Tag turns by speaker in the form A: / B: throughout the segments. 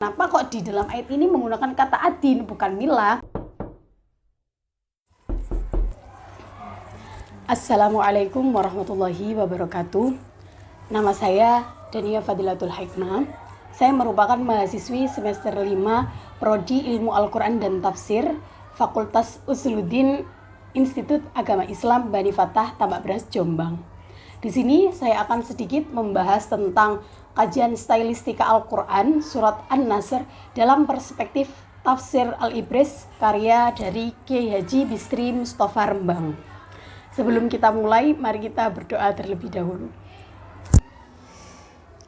A: Kenapa kok di dalam ayat ini menggunakan kata adin bukan mila? Assalamualaikum warahmatullahi wabarakatuh. Nama saya Dania Fadilatul Hikmah. Saya merupakan mahasiswi semester 5 Prodi Ilmu Al-Quran dan Tafsir Fakultas Usuluddin Institut Agama Islam Bani Fatah Tambak Beras Jombang. Di sini saya akan sedikit membahas tentang kajian stylistika Al-Quran surat An-Nasr dalam perspektif tafsir Al-Ibris karya dari Kiai Haji Bisri Mustafa Rembang. Sebelum kita mulai, mari kita berdoa terlebih dahulu.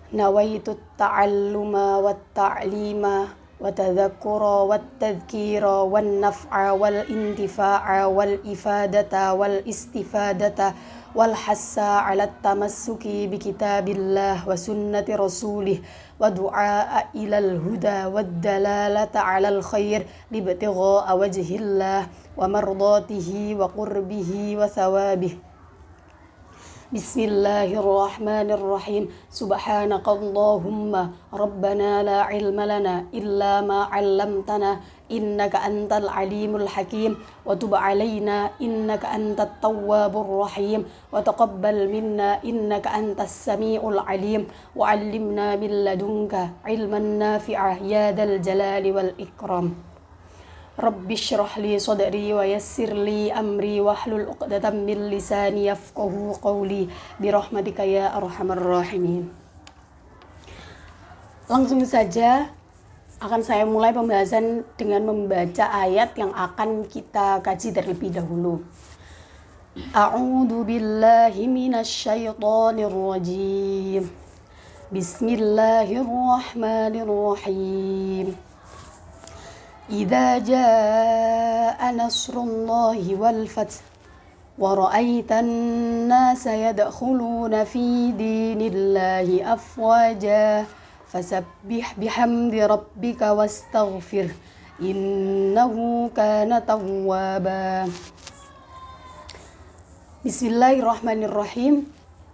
A: Nawaitu ta'alluma wa ta'lima wa tadhakkura wa tadhkira wa naf'a wal intifa'a wal ifadata wal istifadata wal hassa 'ala tamassuki bi kitabillah wa sunnati rasulih wa du'a ilal huda wad dalalata 'alal khair libtigha'a wajhillah wa mardatihi wa qurbihi wa thawabihi. Bismillahirrahmanirrahim. Subhanakallahumma rabbana la ilma lana illa ma 'allamtana innaka antal alimul hakim wa tub 'alaina innaka antat tawwabur rahim wa taqabbal minna innaka antas samiul alim wa 'allimna min ladunka ilman nafi'ah ya dzal jalali wal ikram. Rabbi syrah li sadri wa yassir li amri wahlul 'uqdatam min lisani yafqahu qawli birahmatika ya arhamar rahimin. Langsung saja akan saya mulai pembahasan dengan membaca ayat yang akan kita kaji terlebih dahulu. A'udzu billahi minasyaitonir rajim. Bismillahirrahmanirrahim. Idza jaa nasrullahi wal fath wa ra'aitan nasa yadkhuluna fi dinillahi afwaja fasabbih bihamdi rabbika wastaghfir innahu kana tawwaba. Bismillahirrahmanirrahim.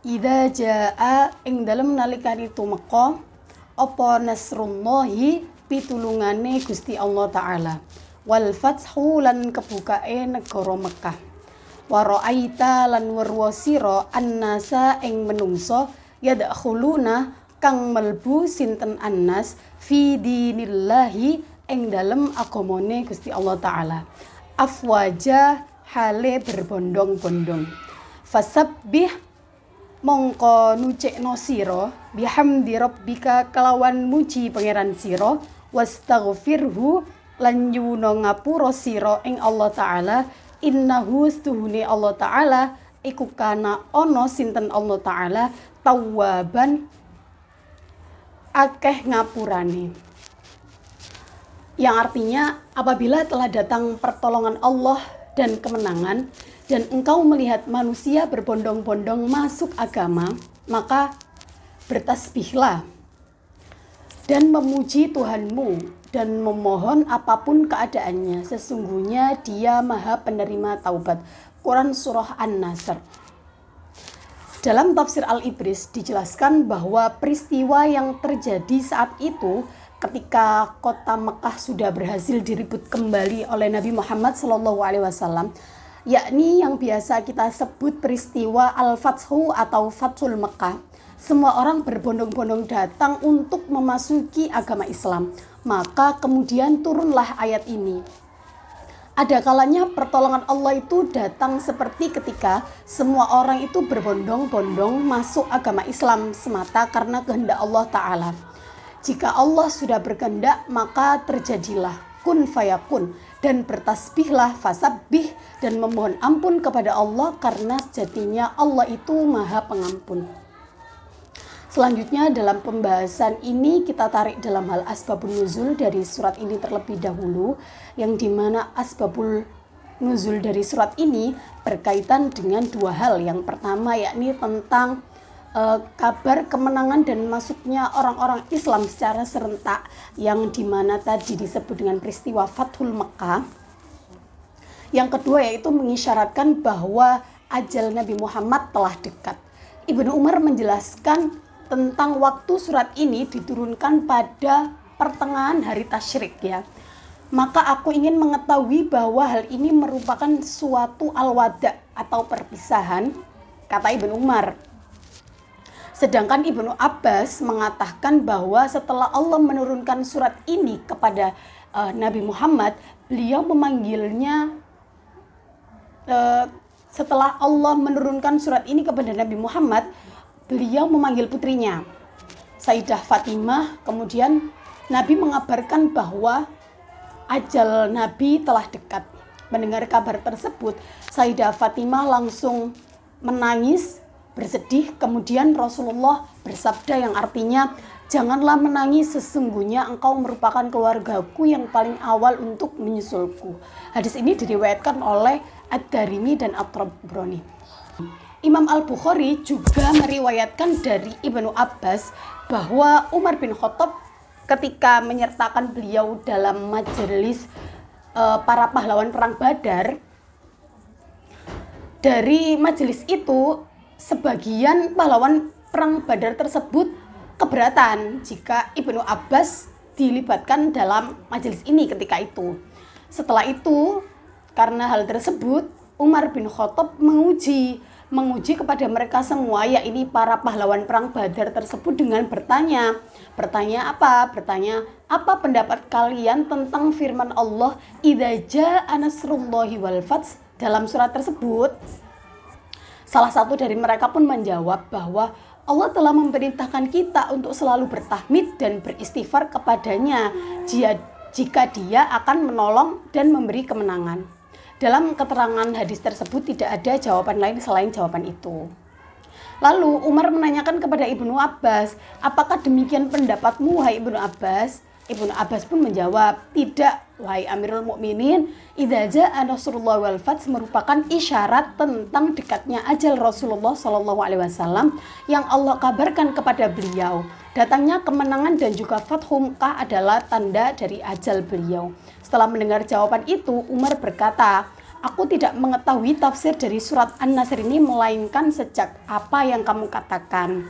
A: Idza jaa ing dalem nalikane tumeka apa nasrullahi pitulungane Gusti Allah Ta'ala wal fathu lan kebukae negara Mekah wa ra'aita lan weruh sira annasa ing menungso yadkhuluna kang melbu sinten annas fi dinillahi ing dalem agamane Gusti Allah Ta'ala afwaja hale berbondong-bondong. Fasabbih mongko nucikno sira bihamdi rabbika kelawan muji pangeran sira wastaghfirhu lan nyuwuna ngapura sira ing Allah Ta'ala innahu stuhune Allah Ta'ala iku kana ana sinten Allah Ta'ala tawwaban akeh ngapurane, yang artinya apabila telah datang pertolongan Allah dan kemenangan dan engkau melihat manusia berbondong-bondong masuk agama, maka bertasbihlah dan memuji Tuhanmu dan memohon apapun keadaannya. Sesungguhnya Dia Maha Penerima Taubat. Quran Surah An-Nasr. Dalam tafsir Al-Ibris dijelaskan bahwa peristiwa yang terjadi saat itu ketika kota Mekah sudah berhasil direbut kembali oleh Nabi Muhammad SAW, yakni yang biasa kita sebut peristiwa Al-Fathu atau Fathul Mekah. Semua orang berbondong-bondong datang untuk memasuki agama Islam. Maka kemudian turunlah ayat ini. Ada kalanya pertolongan Allah itu datang seperti ketika semua orang itu berbondong-bondong masuk agama Islam semata karena kehendak Allah Ta'ala. Jika Allah sudah berkehendak, maka terjadilah kun fayakun, dan bertasbihlah fasabbih dan memohon ampun kepada Allah karena sejatinya Allah itu Maha Pengampun. Selanjutnya dalam pembahasan ini kita tarik dalam hal asbabun nuzul dari surat ini terlebih dahulu, yang dimana asbabul nuzul dari surat ini berkaitan dengan dua hal. Yang pertama yakni tentang kabar kemenangan dan masuknya orang-orang Islam secara serentak, yang dimana tadi disebut dengan peristiwa Fathul Mekah. Yang kedua yaitu mengisyaratkan bahwa ajal Nabi Muhammad telah dekat. Ibnu Umar menjelaskan tentang waktu surat ini diturunkan pada pertengahan hari tasyrik ya. Maka aku ingin mengetahui bahwa hal ini merupakan suatu al-wada atau perpisahan, kata Ibnu Umar. Sedangkan Ibnu Abbas mengatakan bahwa setelah Allah menurunkan surat ini kepada Nabi Muhammad, beliau memanggilnya setelah Allah menurunkan surat ini kepada Nabi Muhammad, beliau memanggil putrinya Sayyidah Fatimah. Kemudian Nabi mengabarkan bahwa ajal Nabi telah dekat. Mendengar kabar tersebut, Sayyidah Fatimah langsung menangis, bersedih. Kemudian Rasulullah bersabda yang artinya, janganlah menangis, sesungguhnya engkau merupakan keluargaku yang paling awal untuk menyusulku. Hadis ini diriwayatkan oleh Ad-Darimi dan At-Tabrani. Imam Al-Bukhari juga meriwayatkan dari Ibnu Abbas bahwa Umar bin Khattab ketika menyertakan beliau dalam majelis para pahlawan perang Badar, dari majelis itu sebagian pahlawan perang Badar tersebut keberatan jika Ibnu Abbas dilibatkan dalam majelis ini ketika itu. Setelah itu, karena hal tersebut, Umar bin Khattab menguji kepada mereka semua, yakni para pahlawan perang Badar tersebut dengan bertanya apa pendapat kalian tentang firman Allah idza jaa nasrullahi wal fath dalam surat tersebut. Salah satu dari mereka pun menjawab bahwa Allah telah memerintahkan kita untuk selalu bertahmid dan beristighfar kepadanya jika dia akan menolong dan memberi kemenangan. Dalam keterangan hadis tersebut tidak ada jawaban lain selain jawaban itu. Lalu Umar menanyakan kepada Ibnu Abbas, apakah demikian pendapatmu wahai Ibnu Abbas? Ibnu Abbas pun menjawab, tidak wahai Amirul Mukminin, idza jaa nasrullah wal fath merupakan isyarat tentang dekatnya ajal Rasulullah SAW yang Allah kabarkan kepada beliau. Datangnya kemenangan dan juga Fathu Makkah adalah tanda dari ajal beliau. Setelah mendengar jawaban itu, Umar berkata, aku tidak mengetahui tafsir dari surat An-Nasr ini melainkan sejak apa yang kamu katakan.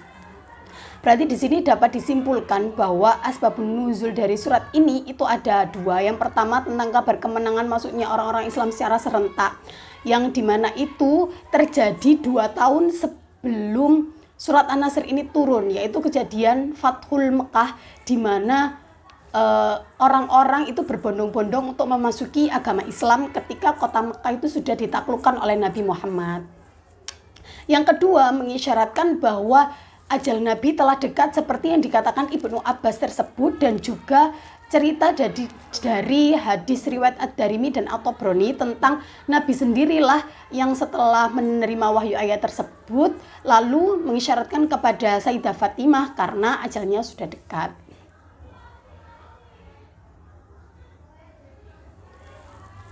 A: Berarti di sini dapat disimpulkan bahwa asbabun nuzul dari surat ini itu ada dua. Yang pertama tentang kabar kemenangan masuknya orang-orang Islam secara serentak, yang dimana itu terjadi 2 tahun sebelum surat An-Nasr ini turun, yaitu kejadian Fathul Mekah, di mana orang-orang itu berbondong-bondong untuk memasuki agama Islam ketika kota Mekah itu sudah ditaklukkan oleh Nabi Muhammad. Yang kedua mengisyaratkan bahwa ajal Nabi telah dekat seperti yang dikatakan Ibnu Abbas tersebut, dan juga cerita dari hadis riwayat Ad-Darimi dan At-Tabrani tentang Nabi sendirilah yang setelah menerima wahyu ayat tersebut lalu mengisyaratkan kepada Sayyidah Fatimah karena ajalnya sudah dekat.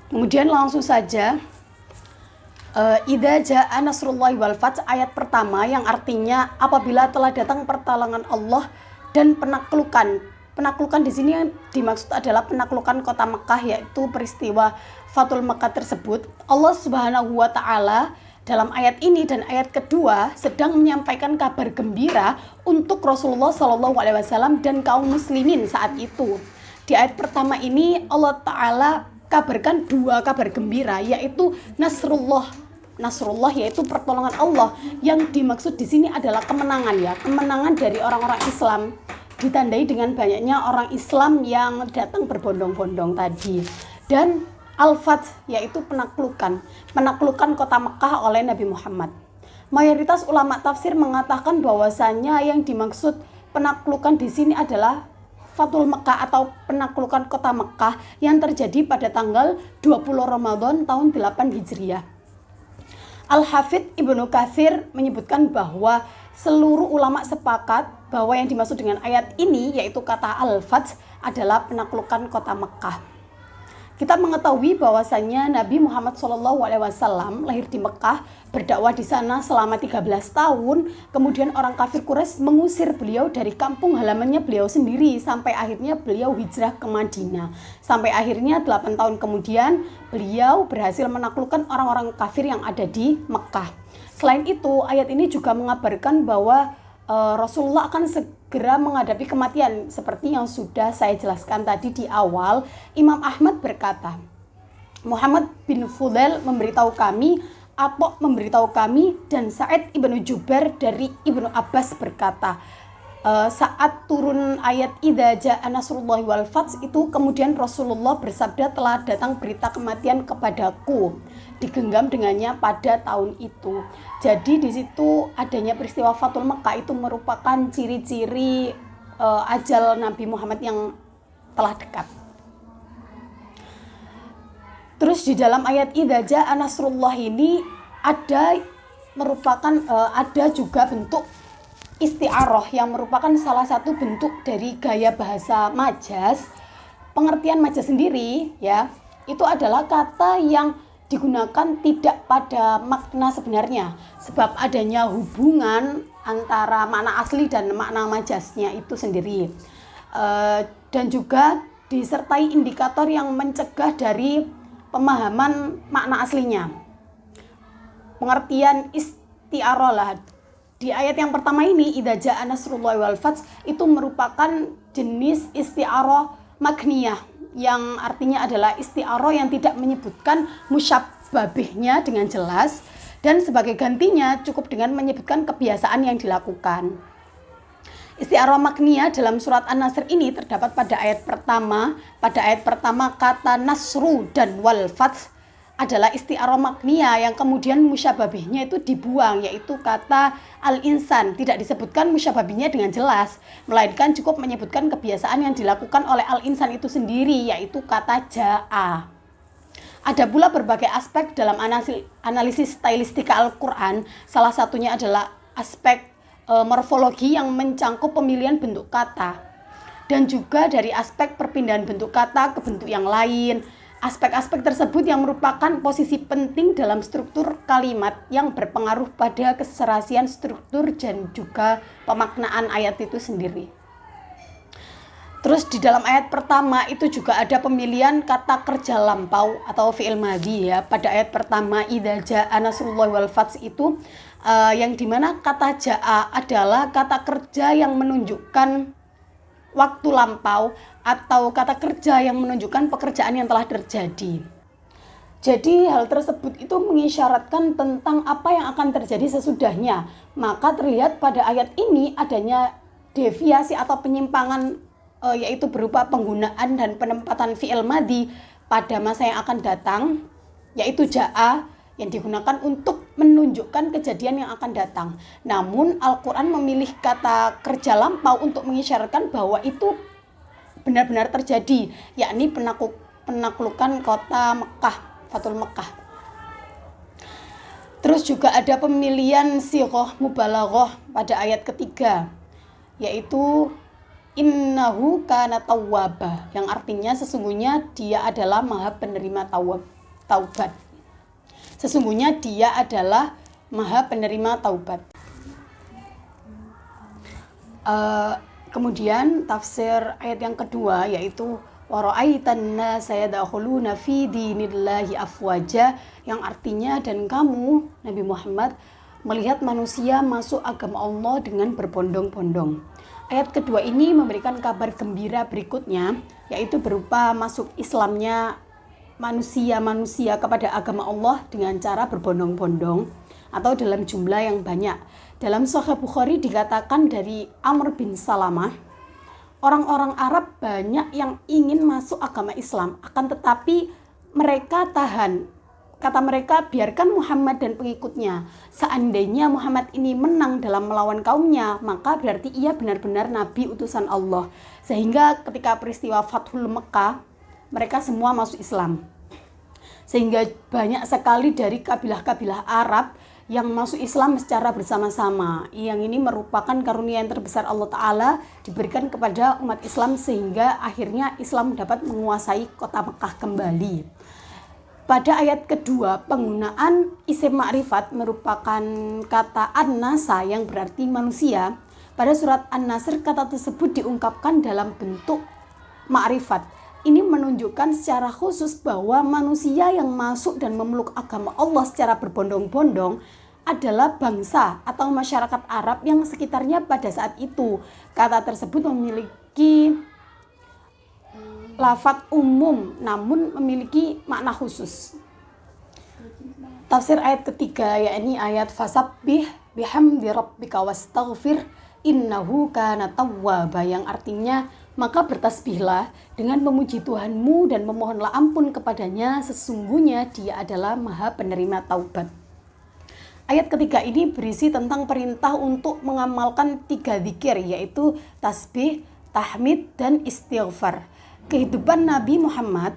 A: Kemudian langsung saja idza jaa nasrullahi wal fath, ayat pertama yang artinya apabila telah datang pertolongan Allah dan penaklukan. Penaklukan di sini yang dimaksud adalah penaklukan kota Mekah, yaitu peristiwa Fathul Mekah tersebut. Allah Subhanahu wa taala dalam ayat ini dan ayat kedua sedang menyampaikan kabar gembira untuk Rasulullah SAW dan kaum muslimin saat itu. Di ayat pertama ini Allah taala kabarkan 2 kabar gembira, yaitu Nasrullah yaitu pertolongan Allah. Yang dimaksud di sini adalah kemenangan ya, kemenangan dari orang-orang Islam, ditandai dengan banyaknya orang Islam yang datang berbondong-bondong tadi. Dan Al-Fath yaitu penaklukan kota Mekah oleh Nabi Muhammad. Mayoritas ulama tafsir mengatakan bahwasanya yang dimaksud penaklukan di sini adalah Fathul Mekah atau penaklukan kota Mekah yang terjadi pada tanggal 20 Ramadan tahun 8 Hijriah. Al-Hafidz Ibnu Katsir menyebutkan bahwa seluruh ulama sepakat bahwa yang dimaksud dengan ayat ini yaitu kata Al-Fath adalah penaklukan kota Mekah. Kita mengetahui bahwasanya Nabi Muhammad SAW lahir di Mekah, berdakwah di sana selama 13 tahun. Kemudian orang kafir Quraisy mengusir beliau dari kampung halamannya beliau sendiri sampai akhirnya beliau hijrah ke Madinah. Sampai akhirnya 8 tahun kemudian beliau berhasil menaklukkan orang-orang kafir yang ada di Mekah. Selain itu, ayat ini juga mengabarkan bahwa Rasulullah akan segera menghadapi kematian. Seperti yang sudah saya jelaskan tadi di awal, Imam Ahmad berkata, Muhammad bin Fudail memberitahu kami, Atok memberitahu kami, dan Sa'id ibnu Jubair dari Ibnu Abbas berkata, saat turun ayat Idza jaa nasrullahi wal fath itu, kemudian Rasulullah bersabda, telah datang berita kematian kepadaku, digenggam dengannya pada tahun itu. Jadi di situ adanya peristiwa Fathul Mekah itu merupakan ciri-ciri ajal Nabi Muhammad yang telah dekat. Terus di dalam ayat Idza jaa nasrullah ini ada juga bentuk isti'arah yang merupakan salah satu bentuk dari gaya bahasa majas. Pengertian majas sendiri ya, itu adalah kata yang digunakan tidak pada makna sebenarnya, sebab adanya hubungan antara makna asli dan makna majasnya itu sendiri, dan juga disertai indikator yang mencegah dari pemahaman makna aslinya. Pengertian isti'arah lah di ayat yang pertama ini, Idza jaa nasrullahi wal fath, itu merupakan jenis isti'arah makniyah, yang artinya adalah isti'arah yang tidak menyebutkan musyabbahnya dengan jelas, dan sebagai gantinya cukup dengan menyebutkan kebiasaan yang dilakukan. Isti'arah makniyah dalam surat An-Nasr ini terdapat pada ayat pertama. Pada ayat pertama kata nasru dan wal fath adalah isti'arah makniyah yang kemudian musyabbahnya itu dibuang, yaitu kata al-insan. Tidak disebutkan musyabbahnya dengan jelas, melainkan cukup menyebutkan kebiasaan yang dilakukan oleh al-insan itu sendiri, yaitu kata ja'a. Ada pula berbagai aspek dalam analisis stylistika Al-Quran. Salah satunya adalah aspek morfologi yang mencangkup pemilihan bentuk kata, dan juga dari aspek perpindahan bentuk kata ke bentuk yang lain. Aspek-aspek tersebut yang merupakan posisi penting dalam struktur kalimat yang berpengaruh pada keserasian struktur dan juga pemaknaan ayat itu sendiri. Terus di dalam ayat pertama itu juga ada pemilihan kata kerja lampau atau fi'il madhi ya. Pada ayat pertama Idza jaa nasrullahi wal fath itu yang dimana kata jaa adalah kata kerja yang menunjukkan waktu lampau atau kata kerja yang menunjukkan pekerjaan yang telah terjadi. Jadi hal tersebut itu mengisyaratkan tentang apa yang akan terjadi sesudahnya. Maka terlihat pada ayat ini adanya deviasi atau penyimpangan, yaitu berupa penggunaan dan penempatan fi'il madhi pada masa yang akan datang, yaitu jaa, yang digunakan untuk menunjukkan kejadian yang akan datang. Namun Al-Quran memilih kata kerja lampau untuk mengisyaratkan bahwa itu benar-benar terjadi, yakni penaklukan kota Mekah, Fathul Mekah. Terus juga ada pemilihan sighah mubalaghah pada ayat ketiga, yaitu innahu kana tawwaba, yang artinya sesungguhnya dia adalah maha penerima taubat. Sesungguhnya dia adalah maha penerima taubat. Kemudian tafsir ayat yang kedua, yaitu wara'aitan nasa yadkhuluna fi dinillahi afwaja, yang artinya dan kamu Nabi Muhammad melihat manusia masuk agama Allah dengan berbondong-bondong. Ayat kedua ini memberikan kabar gembira berikutnya, yaitu berupa masuk Islamnya manusia-manusia kepada agama Allah dengan cara berbondong-bondong atau dalam jumlah yang banyak. Dalam Sahih Bukhari dikatakan dari Amr bin Salamah, orang-orang Arab banyak yang ingin masuk agama Islam, akan tetapi mereka tahan. Kata mereka, biarkan Muhammad dan pengikutnya. Seandainya Muhammad ini menang dalam melawan kaumnya, maka berarti ia benar-benar nabi utusan Allah. Sehingga ketika peristiwa Fathul Mekah, mereka semua masuk Islam. Sehingga banyak sekali dari kabilah-kabilah Arab yang masuk Islam secara bersama-sama. Yang ini merupakan karunia yang terbesar Allah Ta'ala diberikan kepada umat Islam, sehingga akhirnya Islam dapat menguasai kota Mekah kembali. Pada ayat kedua, penggunaan isim ma'rifat merupakan kata an-nasa yang berarti manusia. Pada surat An-Nasr, kata tersebut diungkapkan dalam bentuk ma'rifat. Ini menunjukkan secara khusus bahwa manusia yang masuk dan memeluk agama Allah secara berbondong-bondong adalah bangsa atau masyarakat Arab yang sekitarnya pada saat itu. Kata tersebut memiliki lafadz umum namun memiliki makna khusus. Tafsir ayat ketiga yakni ayat fasabbih bihamdi rabbika wastaghfir innahu kana tawwaba, yang artinya maka bertasbihlah dengan memuji Tuhanmu dan memohonlah ampun kepadanya, sesungguhnya Dia adalah Maha Penerima Taubat. Ayat ketiga ini berisi tentang perintah untuk mengamalkan 3 zikir, yaitu tasbih, tahmid, dan istighfar. Kehidupan Nabi Muhammad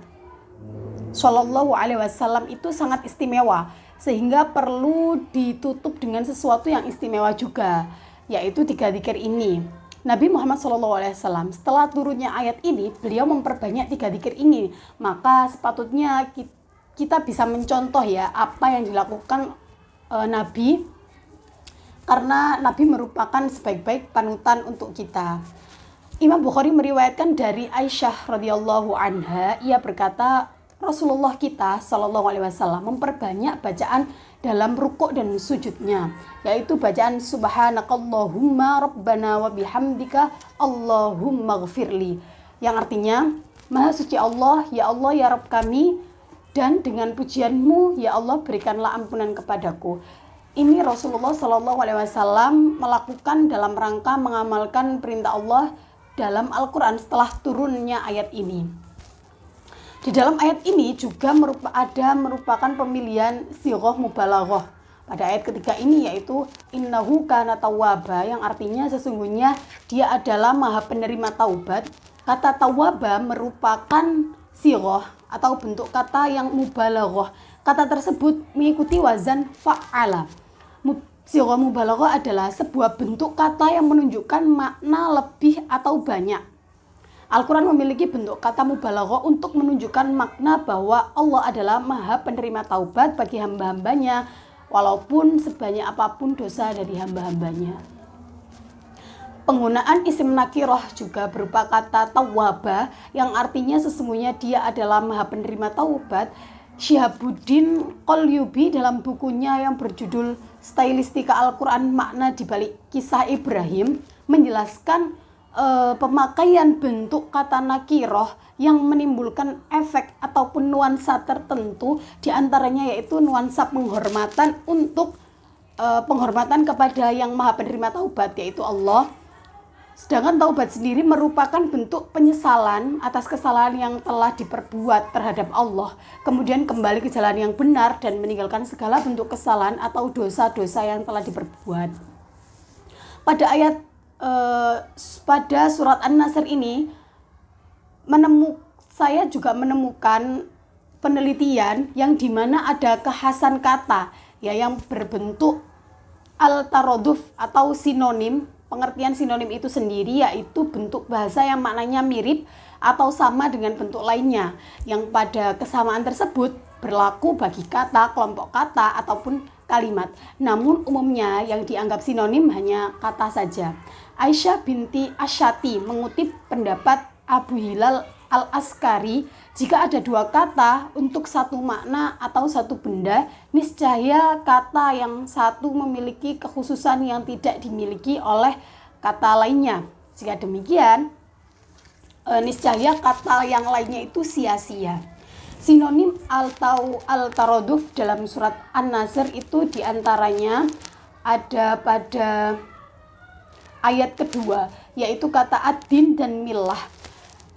A: Shallallahu Alaihi Wasallam itu sangat istimewa, sehingga perlu ditutup dengan sesuatu yang istimewa juga, yaitu 3 zikir ini. Nabi Muhammad SAW setelah turunnya ayat ini, beliau memperbanyak 3 zikir ini. Maka sepatutnya kita bisa mencontoh ya apa yang dilakukan Nabi, karena Nabi merupakan sebaik-baik panutan untuk kita. Imam Bukhari meriwayatkan dari Aisyah radhiyallahu anha, ia berkata, Rasulullah kita Shallallahu Alaihi Wasallam memperbanyak bacaan dalam rukuk dan sujudnya, yaitu bacaan subhanakallahumma rabbana wa bihamdika allahumma ghfirli, yang artinya Maha suci Allah ya Rabb kami, dan dengan pujianmu ya Allah berikanlah ampunan kepadaku. Ini Rasulullah Shallallahu Alaihi Wasallam melakukan dalam rangka mengamalkan perintah Allah dalam Al-Quran setelah turunnya ayat ini. Di dalam ayat ini juga merupakan pemilihan sighah mubalaghah pada ayat ketiga ini, yaitu innahu kana tawwaba, yang artinya sesungguhnya Dia adalah Maha Penerima Taubat. Kata tawwaba merupakan sighah atau bentuk kata yang mubalaghah. Kata tersebut mengikuti wazan fa'ala. Sighah mubalaghah adalah sebuah bentuk kata yang menunjukkan makna lebih atau banyak. Al-Quran memiliki bentuk kata mubalaghah untuk menunjukkan makna bahwa Allah adalah Maha Penerima Taubat bagi hamba-hambanya, walaupun sebanyak apapun dosa dari hamba-hambanya. Penggunaan isim nakirah juga berupa kata tawwaba, yang artinya sesungguhnya Dia adalah Maha Penerima Taubat. Syihabuddin Qalyubi dalam bukunya yang berjudul Stylistika Al-Quran Makna Dibalik Kisah Ibrahim menjelaskan pemakaian bentuk kata nakiroh yang menimbulkan efek ataupun nuansa tertentu, diantaranya yaitu nuansa penghormatan untuk penghormatan kepada yang Maha Penerima Taubat, yaitu Allah. Sedangkan taubat sendiri merupakan bentuk penyesalan atas kesalahan yang telah diperbuat terhadap Allah, kemudian kembali ke jalan yang benar dan meninggalkan segala bentuk kesalahan atau dosa-dosa yang telah diperbuat. Pada surat An-Nasr ini saya juga menemukan penelitian yang dimana ada kekhasan kata ya yang berbentuk al-taroduf atau sinonim. Pengertian sinonim itu sendiri yaitu bentuk bahasa yang maknanya mirip atau sama dengan bentuk lainnya, yang pada kesamaan tersebut berlaku bagi kata, kelompok kata ataupun kalimat. Namun umumnya yang dianggap sinonim hanya kata saja. Aisyah binti Asyati mengutip pendapat Abu Hilal Al-Askari, jika ada 2 kata untuk satu makna atau satu benda, niscaya kata yang satu memiliki kekhususan yang tidak dimiliki oleh kata lainnya. Jika demikian, niscaya kata yang lainnya itu sia-sia. Sinonim al-taroduf dalam surat An-Nasr itu diantaranya ada pada ayat kedua, yaitu kata ad-din dan milah.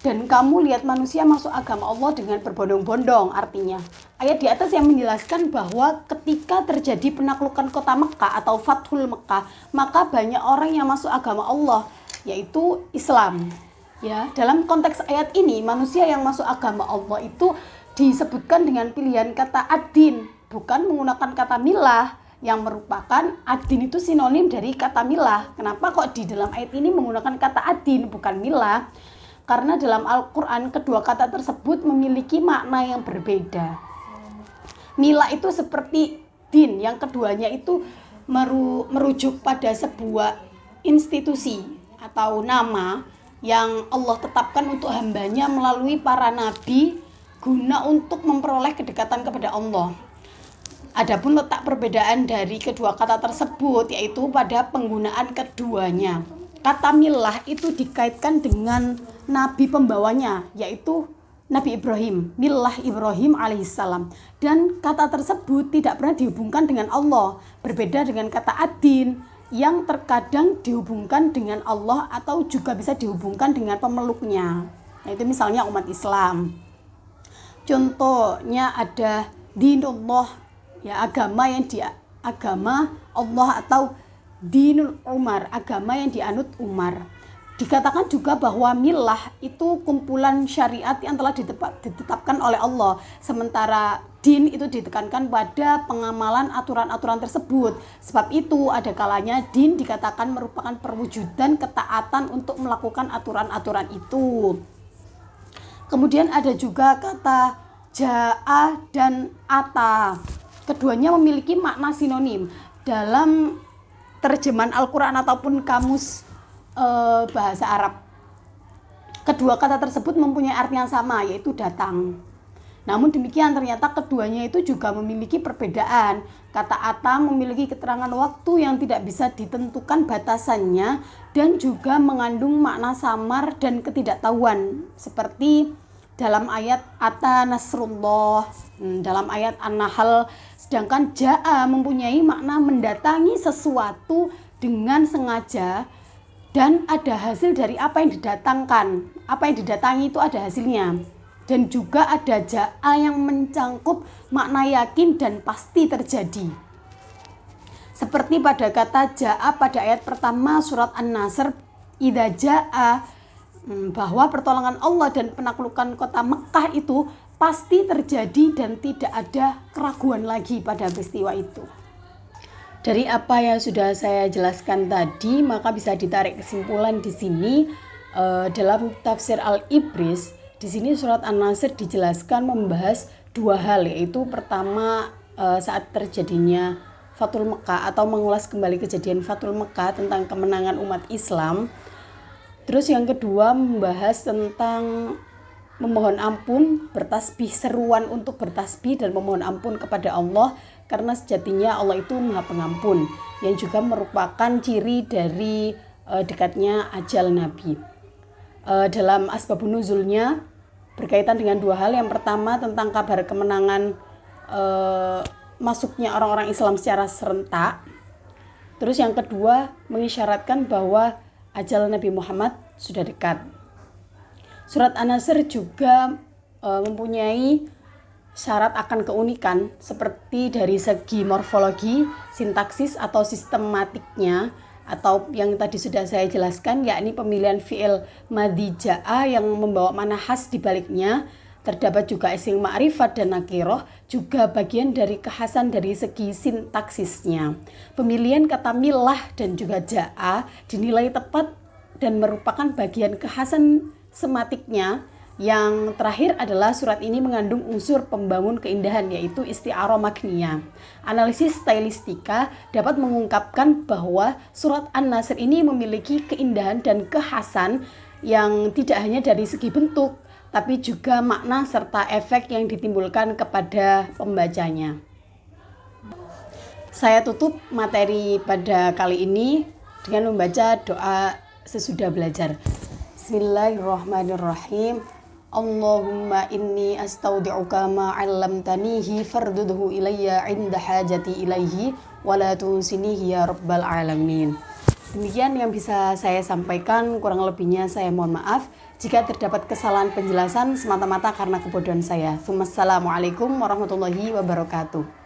A: Dan kamu lihat manusia masuk agama Allah dengan berbondong-bondong, artinya ayat di atas yang menjelaskan bahwa ketika terjadi penaklukan kota Mekah atau Fathul Mekah, maka banyak orang yang masuk agama Allah, yaitu Islam. Ya, dalam konteks ayat ini manusia yang masuk agama Allah itu disebutkan dengan pilihan kata ad-din, bukan menggunakan kata milah, yang merupakan ad-din itu sinonim dari kata milah. Kenapa kok di dalam ayat ini menggunakan kata ad-din bukan milah? Karena dalam Al-Quran kedua kata tersebut memiliki makna yang berbeda. Milah itu seperti din, yang keduanya itu merujuk pada sebuah institusi atau nama yang Allah tetapkan untuk hambanya melalui para nabi guna untuk memperoleh kedekatan kepada Allah. Adapun letak perbedaan dari kedua kata tersebut yaitu pada penggunaan keduanya. Kata millah itu dikaitkan dengan nabi pembawanya, yaitu Nabi Ibrahim, millah Ibrahim alaihissalam. Dan kata tersebut tidak pernah dihubungkan dengan Allah, berbeda dengan kata ad-din yang terkadang dihubungkan dengan Allah atau juga bisa dihubungkan dengan pemeluknya, yaitu misalnya umat Islam. Contohnya ada dinullah, ya agama Allah, atau dinul Umar, agama yang dianut Umar. Dikatakan juga bahwa millah itu kumpulan syariat yang telah ditetapkan oleh Allah, sementara din itu ditekankan pada pengamalan aturan-aturan tersebut. Sebab itu ada kalanya din dikatakan merupakan perwujudan ketaatan untuk melakukan aturan-aturan itu. Kemudian ada juga kata ja'a dan ata. Keduanya memiliki makna sinonim dalam terjemahan Al-Quran ataupun kamus bahasa Arab. Kedua kata tersebut mempunyai arti yang sama, yaitu datang. Namun demikian ternyata keduanya itu juga memiliki perbedaan. Kata ata memiliki keterangan waktu yang tidak bisa ditentukan batasannya dan juga mengandung makna samar dan ketidaktahuan, seperti dalam ayat ata nasrullah, dalam ayat An-Nahl. Sedangkan ja'a mempunyai makna mendatangi sesuatu dengan sengaja dan ada hasil dari apa yang didatangkan. Apa yang didatangi itu ada hasilnya. Dan juga ada ja'a yang mencangkup makna yakin dan pasti terjadi. Seperti pada kata ja'a pada ayat pertama surat An-Nasr, idza ja'a, bahwa pertolongan Allah dan penaklukan kota Mekah itu pasti terjadi dan tidak ada keraguan lagi pada peristiwa itu. Dari apa yang sudah saya jelaskan tadi, maka bisa ditarik kesimpulan di sini dalam tafsir Al-Ibris. Di sini surat An-Nasr dijelaskan membahas dua hal, yaitu pertama saat terjadinya Fathul Mekah atau mengulas kembali kejadian Fathul Mekah tentang kemenangan umat Islam. Terus yang kedua membahas tentang memohon ampun, bertasbih, seruan untuk bertasbih dan memohon ampun kepada Allah, karena sejatinya Allah itu Maha Pengampun, yang juga merupakan ciri dari dekatnya ajal Nabi. Dalam asbabun nuzulnya berkaitan dengan dua hal. Yang pertama tentang kabar kemenangan masuknya orang-orang Islam secara serentak. Terus yang kedua mengisyaratkan bahwa ajal Nabi Muhammad sudah dekat. Surat An-Nasr juga mempunyai syarat akan keunikan seperti dari segi morfologi, sintaksis atau sistematiknya, atau yang tadi sudah saya jelaskan, yakni pemilihan fi'il madhi ja'a yang membawa makna khas di baliknya. Terdapat juga isim ma'rifat dan nakiroh, juga bagian dari kekhasan dari segi sintaksisnya. Pemilihan kata milah dan juga ja'a dinilai tepat dan merupakan bagian kekhasan sematiknya. Yang terakhir adalah surat ini mengandung unsur pembangun keindahan, yaitu isti'arah makniyah. Analisis stylistika dapat mengungkapkan bahwa surat An-Nasr ini memiliki keindahan dan kekhasan yang tidak hanya dari segi bentuk, tapi juga makna serta efek yang ditimbulkan kepada pembacanya. Saya tutup materi pada kali ini dengan membaca doa sesudah belajar. Bismillahirrahmanirrahim. Allahumma inni astaudi'uka ma 'allamtanihi fardudhu ilayya 'inda hajati ilaihi wa la tunsinihi ya rabbal alamin. Demikian yang bisa saya sampaikan, kurang lebihnya saya mohon maaf jika terdapat kesalahan penjelasan semata-mata karena kebodohan saya. Wassalamualaikum warahmatullahi wabarakatuh.